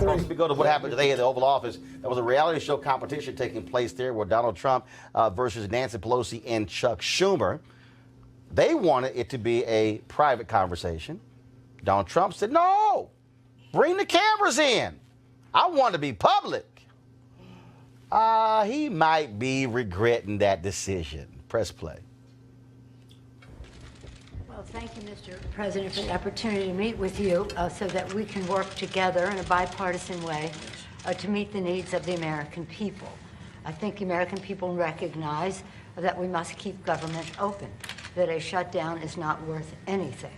right, folks, we go to what happened today in the Oval Office. There was a reality show competition taking place there with Donald Trump versus Nancy Pelosi and Chuck Schumer. They wanted it to be a private conversation. Donald Trump said, no, bring the cameras in. I want to be public. He might be regretting that decision. Press play. Well, thank you, Mr. President, for the opportunity to meet with you so that we can work together in a bipartisan way to meet the needs of the American people. I think the American people recognize that we must keep government open, that a shutdown is not worth anything,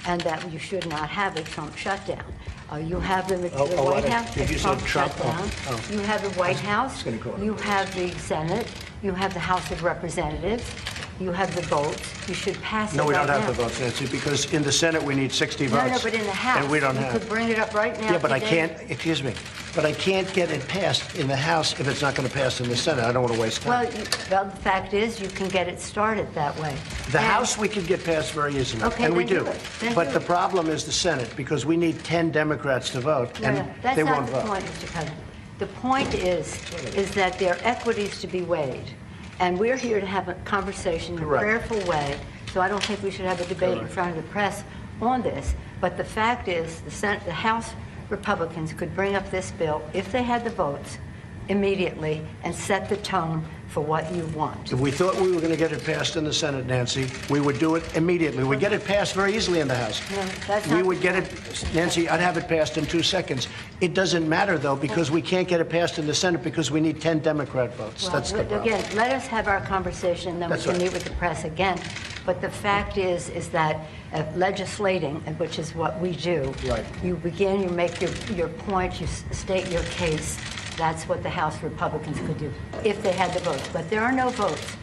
and that you should not have a Trump shutdown. You have the White House, a Trump shutdown. You have the White House, you have the Senate, you have the House of Representatives, you have the votes. You should pass it. No, we right don't have now. the votes, Nancy, because in the Senate we need 60 votes. No, but in the House, and we don't you have. could bring it up right now. Yeah, but today. I can't. Excuse me, but I can't get it passed in the House if it's not going to pass in the Senate. I don't want to waste time. Well, the fact is, you can get it started that way. The House we can get passed very easily, Okay, and we then do. do it. Then But do the it. problem is the Senate, because we need 10 Democrats to vote, No, and no, that's they not won't the vote. point, Mr. President. The point is that there are equities to be weighed, and we're here to have a conversation in a Correct. prayerful way. So I don't think we should have a debate in front of the press on this. But the fact is, the House Republicans could bring up this bill if they had the votes immediately and set the tone for what you want. If we thought we were going to get it passed in the Senate, Nancy, we would do it immediately. We'd get it passed very easily in the House. No, that's We not would the get point. it, Nancy, I'd have it passed in 2 seconds. It doesn't matter, though, because we can't get it passed in the Senate because we need 10 Democrat votes. Well, That's the problem. again, let us have our conversation, then That's we can right. meet with the press again. But the fact is that legislating, which is what we do, Right. you begin, you make your point, you state your case. That's what the House Republicans could do if they had the votes. But there are no votes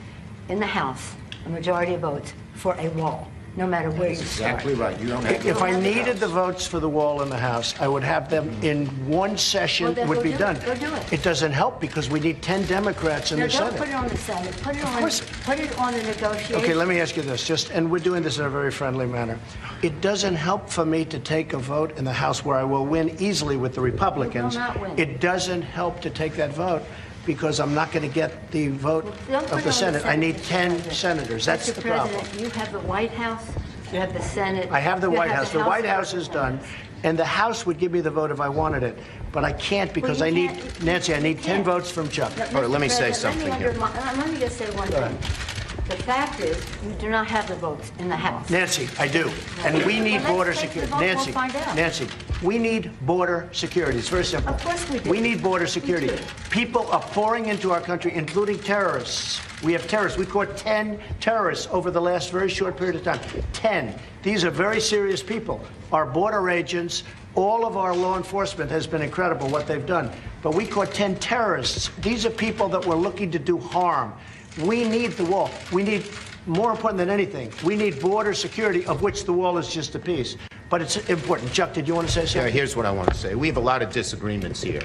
in the House, a majority of votes, for a wall, no matter where you start. Exactly right. You don't have If I needed the votes for the wall in the House, I would have them in one session. Well, then would go be do done. it. Go do it. It doesn't help because we need 10 Democrats in No, the don't Senate. put it on the Senate. Put it on. course. Put it on the negotiation. Okay, let me ask you this, and we're doing this in a very friendly manner. It doesn't help for me to take a vote in the House where I will win easily with the Republicans. You will not win. It doesn't help to take that vote because I'm not going to get the vote Don't put of it the on Senate. I need Mr. 10 President. senators. That's Mr. the problem. President, you have the White House, you have the Senate. I have the you White House. The White of House is done, Representatives. and the House would give me the vote if I wanted it. But I can't because Well, I you need, can't- Nancy, I you need 10 can't. votes from Chuck. All right, let me Mr. say President, something here. Let me just say one thing. The fact is, you do not have the votes in the House. Nancy, I do. And we need Well, border let's take the security. vote, we'll Nancy, find out. Nancy, we need border security. It's very simple. Of course we do. We need border security. do. People are pouring into our country, including terrorists. We have terrorists. We caught 10 terrorists over the last very short period of time. 10. These are very serious people. Our border agents, all of our law enforcement has been incredible what they've done. But we caught 10 terrorists. These are people that were looking to do harm. We need the wall. We need, more important than anything, we need border security, of which the wall is just a piece. But it's important. Chuck, did you want to say Yeah, something? here's what I want to say. We have a lot of disagreements here.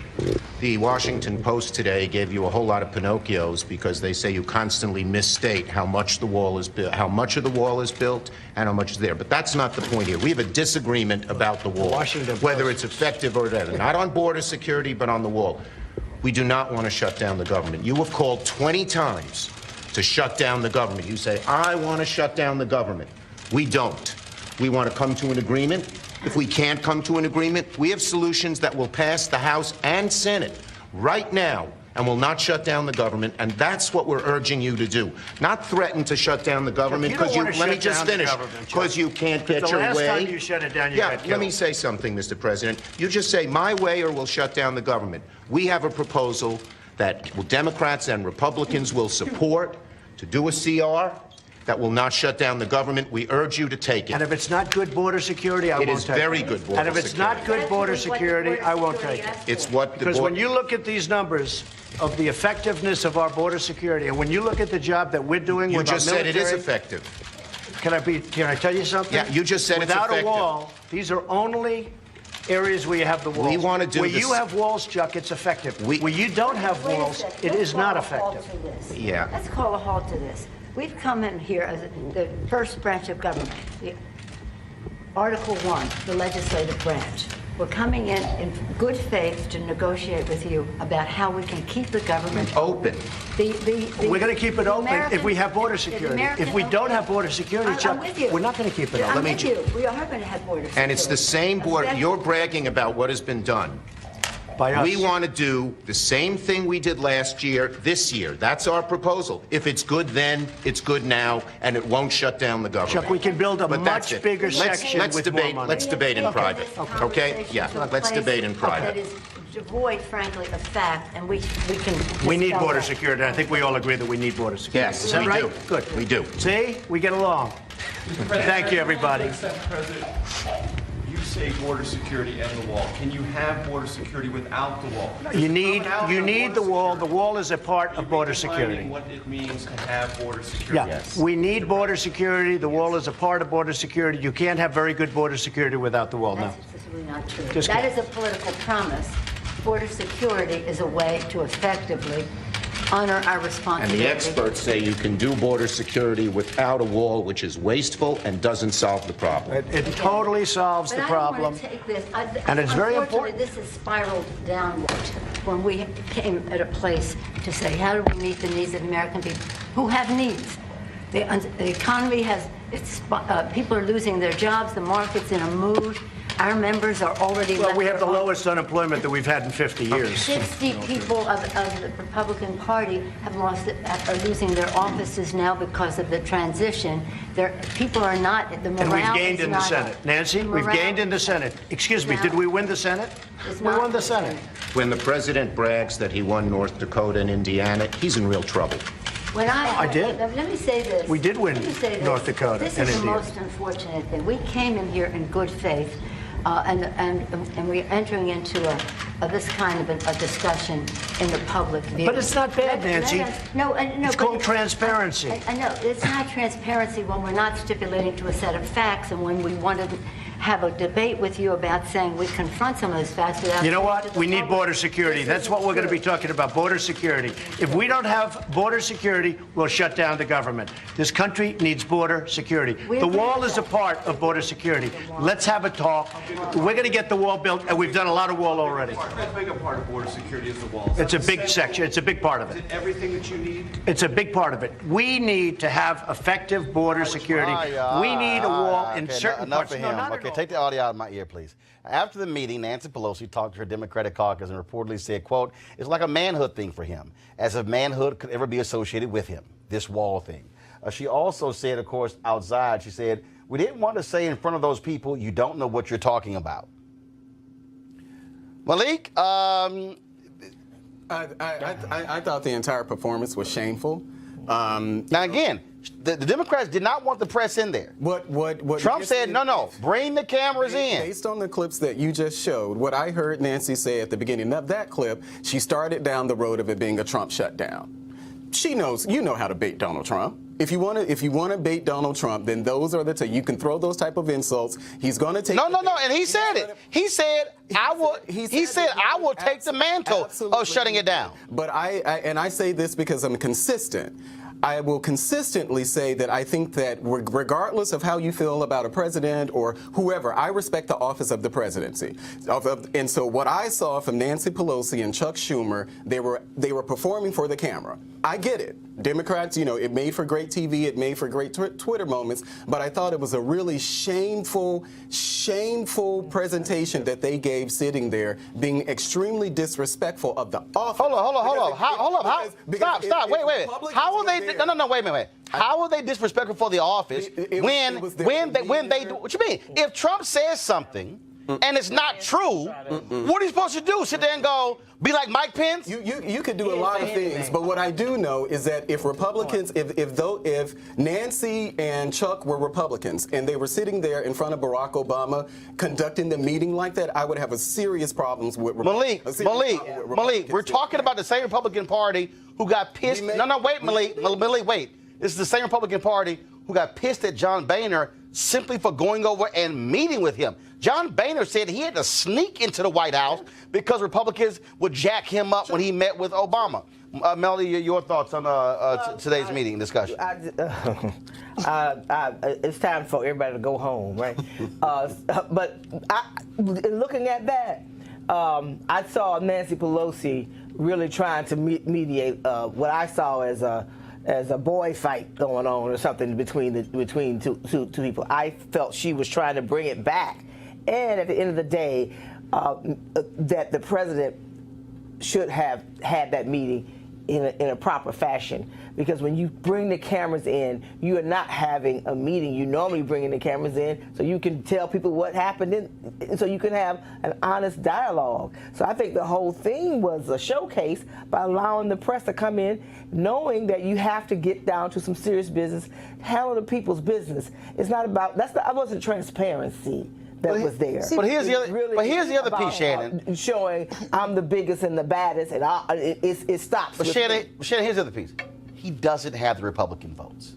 The Washington Post today gave you a whole lot of Pinocchios because they say you constantly misstate how much the wall is built, how much of the wall is built, and how much is there. But that's not the point here. We have a disagreement about the wall, Washington whether Post. it's effective or whatever. Not on border security, but on the wall. We do not want to shut down the government. You have called 20 times to shut down the government. You say, I want to shut down the government. We don't. We want to come to an agreement. If we can't come to an agreement, we have solutions that will pass the House and Senate right now and will not shut down the government, and that's what we're urging you to do. Not threaten to shut down the government You don't because you, wanna let me shut just down the finish, government, Chuck. because you can't get The your last way. time you shut it down, you yeah, got let me killed. say something, Mr. President. You just say, my way or we'll shut down the government. We have a proposal that Democrats and Republicans will support to do a CR that will not shut down the government. We urge you to take And it. if it's not good border security, I It won't is take it. very good border And if it's not security. good border That's what the security, border I won't security take it. asked for. It's what the Because board- when you look at these numbers of the effectiveness of our border security, and when you look at the job that we're doing you with our just said it is military- effective. Can I tell you something? Yeah, you just said it's Without effective. a wall, these are only areas where you have the walls. We wanna do Where this- you have walls, Chuck, it's effective. We- Where you don't have Wait a walls, second. it Let's is not call a halt effective. to this. Yeah. Let's call a halt to this. We've come in here as the first branch of government, the Article 1, the legislative branch. We're coming in good faith to negotiate with you about how we can keep the government Open. We're going to keep it open if we have border security. If we don't have border security, I'm Chuck, with you. we're not going to keep it I'm open. with you. We are going to have border security. And it's the same border. You're bragging about what has been done. By us. We want to do the same thing we did last year, this year. That's our proposal. If it's good then, it's good now, and it won't shut down the government. Chuck, we can build a But that's much it. bigger Let's section with more debate. money. Let's debate in private. Okay? Yeah. Let's debate in private. That is devoid, frankly, of fact, and we can. We need dispel border that. security. I think we all agree that we need border security. Yes, Is that we right? do. Good. We do. See? We get along. Thank you, everybody. Mr. President, you say border security and the wall. Can you have border security without the wall? You need the wall. The wall is a part of border security. Defining what it means to have border security. Yeah, we need border security. The wall is a part of border security. You can't have very good border security without the wall, no. That's just really not true. Just That kidding. is a political promise. Border security is a way to effectively honor our And responsibility. the experts say you can do border security without a wall, which is wasteful and doesn't solve the problem. It totally solves But the I don't problem. want to take this. And it's very Unfortunately, important. this has spiraled downward when we came at a place to say, how do we meet the needs of the American people who have needs? The economy has, people are losing their jobs, the market's in a mood. Our members are already Well, left we have the their homes. lowest unemployment that we've had in 50 years. 60 people of the Republican Party are losing their offices now because of the transition. People are not, the morale And we've gained is in the not Senate. up. Nancy, The we've morale gained in the Senate. Excuse me, Now- did we win the Senate? is We not won the the Senate. When the president brags that he won North Dakota and Indiana, he's in real trouble. When I did. Let me say this. We did win Let me say this. North Dakota This and is the Indiana. most unfortunate thing. We came in here in good faith, and we're entering into this kind of a discussion in the public view. But it's not bad, Nancy. No, It's but called transparency. I know it's not transparency when we're not stipulating to a set of facts, and when we want to have a debate with you about saying we confront some of those facts without. You know saying what? to the We need public, border security. this That's what isn't we're going to be true. talking about, border security. If we don't have border security, we'll shut down the government. This country needs border security. We The agree wall with is a that. part of border security. Let's have a talk. We're going to get the wall built, and we've done a lot of wall already. How big a part of border security is the wall? Is It's a that big essential? section. It's a big part of Is it. it everything that you need? It's a big part of it. We need to have effective border security. We need a wall in certain enough parts. of No, him. not at Okay, all. take the audio out of my ear, please. After the meeting, Nancy Pelosi talked to her Democratic caucus and reportedly said, quote, it's like a manhood thing for him, as if manhood could ever be associated with him, this wall thing. She also said, of course, outside, she said, we didn't want to say in front of those people, you don't know what you're talking about. Malik, I thought the entire performance was shameful. now again, the Democrats did not want the press in there. What Trump Nancy- said, no, bring the cameras in. Based on the clips that you just showed, what I heard Nancy say at the beginning of that clip, she started down the road of it being a Trump shutdown. She knows, you know how to bait Donald Trump. If you want to bait Donald Trump, then those are the you can throw those type of insults. He's going to take No, and he said it. He said, I will take the mantle of shutting it down. But I say this because I'm consistent. I will consistently say that I think that regardless of how you feel about a president or whoever, I respect the office of the presidency. And so what I saw from Nancy Pelosi and Chuck Schumer, they were performing for the camera. I get it. Democrats, it made for great TV, it made for great Twitter moments, but I thought it was a really shameful presentation that they gave sitting there, being extremely disrespectful of the office. Hold on. Stop. Wait. How will they? No. Wait a minute. How are they disrespectful for the office when they do? What you mean? If Trump says something and it's not true, what are you supposed to do? Sit there and go, be like Mike Pence? You could do a lot of things, but what I do know is that if Republicans, if Nancy and Chuck were Republicans and they were sitting there in front of Barack Obama conducting the meeting like that, I would have a serious problems with Malik, we're talking about the same Republican Party who got pissed. Wait, Malik, wait. This is the same Republican Party who got pissed at John Boehner simply for going over and meeting with him. John Boehner said he had to sneak into the White House because Republicans would jack him up when he met with Obama. Melody, your thoughts on today's meeting discussion? It's time for everybody to go home, right? But looking at that, I saw Nancy Pelosi really trying to mediate what I saw as a boy fight going on or something between two people. I felt she was trying to bring it back, and at the end of the day, that the president should have had that meeting in a proper fashion, because when you bring the cameras in, you are not having a meeting. You normally bring in the cameras in so you can tell people what happened, and so you can have an honest dialogue. So I think the whole thing was a showcase by allowing the press to come in, knowing that you have to get down to some serious business, handle the people's business. It's not about that wasn't transparency that was there. But here's the other piece, Shannon. Showing I'm the biggest and the baddest, and it stops. But Shannon, here's the other piece. He doesn't have the Republican votes.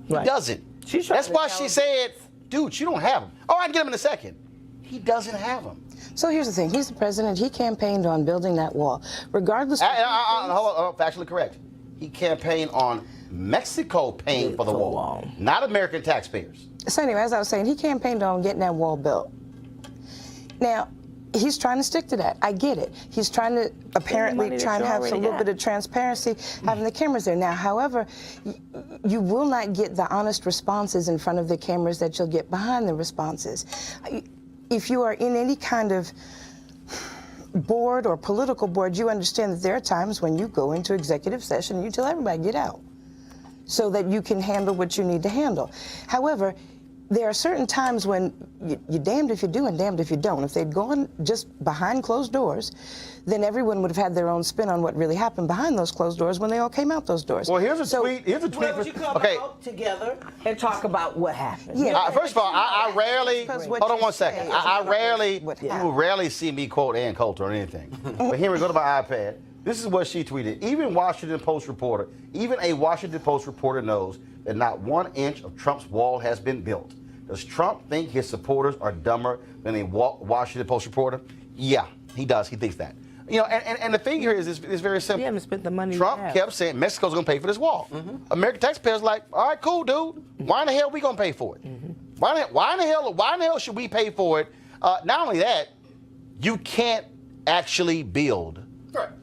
He doesn't. That's why she said, dude, you don't have them. Oh, I can get them in a second. He doesn't have them. So here's the thing. He's the president. He campaigned on building that wall. Regardless of... Hold on, factually correct. He campaigned on Mexico paying for the wall, not American taxpayers. So anyway, as I was saying, he campaigned on getting that wall built. Now, he's trying to stick to that. I get it. He's trying to apparently try and have a little bit of transparency, having the cameras there. Now, however, you will not get the honest responses in front of the cameras that you'll get behind the responses. If you are in any kind of board or political board, you understand that there are times when you go into executive session and you tell everybody, get out, so that you can handle what you need to handle. However, there are certain times when you're damned if you do and damned if you don't. If they'd gone just behind closed doors, then everyone would have had their own spin on what really happened behind those closed doors when they all came out those doors. Well, here's a tweet. Here's a tweet. Well, you come out together and talk about what happened. Yeah. First of all, I rarely. Hold on one second. I rarely. You will rarely see me quote Ann Coulter or anything. But here we go to my iPad. This is what she tweeted. Even a Washington Post reporter knows that not 1 inch of Trump's wall has been built. Does Trump think his supporters are dumber than a Washington Post reporter? Yeah, he does. He thinks that. You know, and the thing here is very simple. You haven't spent the money. Trump kept saying Mexico's going to pay for this wall. American taxpayers like, all right, cool, dude. Why in the hell are we going to pay for it? Why in the hell should we pay for it? Not only that, you can't actually build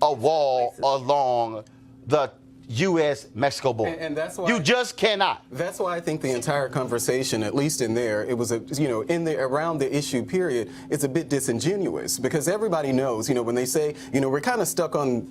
a wall along the U.S.-Mexico border. And that's why you just cannot. That's why I think the entire conversation, at least in there, it was around the issue period, it's a bit disingenuous, because everybody knows, when they say, we're kind of stuck on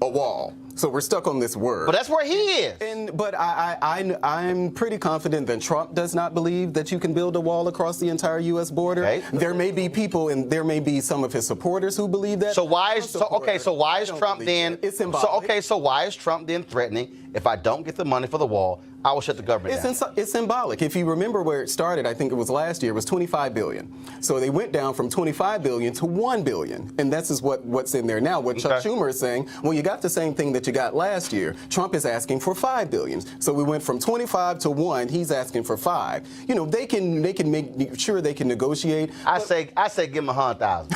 a wall. So we're stuck on this word. But that's where he is. But I'm pretty confident that Trump does not believe that you can build a wall across the entire U.S. border. Okay. There may be people, and there may be some of his supporters who believe that. So why is Trump then? It's symbolic. So why is Trump then threatening, if I don't get the money for the wall, I will shut the government down? It's symbolic. If you remember where it started, I think it was last year, it was $25 billion. So they went down from $25 billion to $1 billion, and that's is what's in there now. What Chuck Schumer is saying, well, you got the same thing that you got last year. Trump is asking for $5 billion. So we went from 25 to 1. He's asking for 5. They can make sure they can negotiate. I say give him 100,000.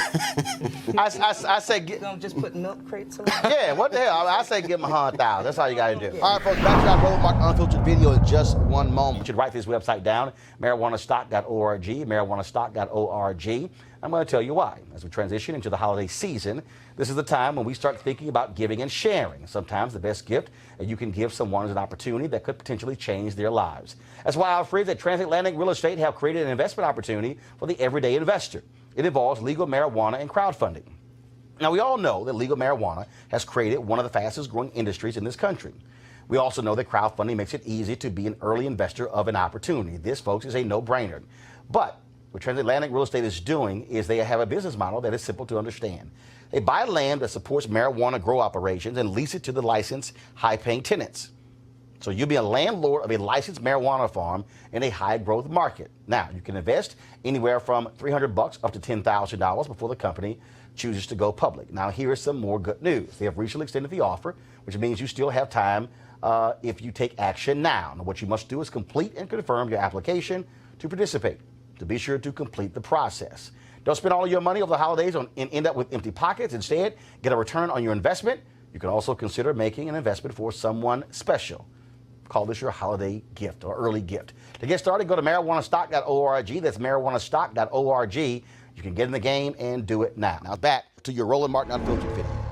I say You gonna just put milk crates around? Yeah, what the hell? I say give him 100,000. That's all you got to do. All right, folks, back to our Roland Unfiltered video in just one moment. You should write this website down, marijuanastock.org, marijuanastock.org. I'm going to tell you why. As we transition into the holiday season, this is the time when we start thinking about giving and sharing. Sometimes the best gift that you can give someone is an opportunity that could potentially change their lives. That's why our friends at Transatlantic Real Estate have created an investment opportunity for the everyday investor. It involves legal marijuana and crowdfunding. Now, we all know that legal marijuana has created one of the fastest growing industries in this country. We also know that crowdfunding makes it easy to be an early investor of an opportunity. This, folks, is a no-brainer. But what Transatlantic Real Estate is doing is they have a business model that is simple to understand. They buy land that supports marijuana grow operations and lease it to the licensed, high-paying tenants. So you'll be a landlord of a licensed marijuana farm in a high-growth market. Now, you can invest anywhere from $300 up to $10,000 before the company chooses to go public. Now, here is some more good news. They have recently extended the offer, which means you still have time if you take action now. Now, what you must do is complete and confirm your application to participate. To be sure to complete the process. Don't spend all of your money over the holidays and end up with empty pockets. Instead, get a return on your investment. You can also consider making an investment for someone special. Call this your holiday gift or early gift. To get started, go to marijuanastock.org. That's marijuanastock.org. You can get in the game and do it now. Now back to your Roland Martin Unfiltered video.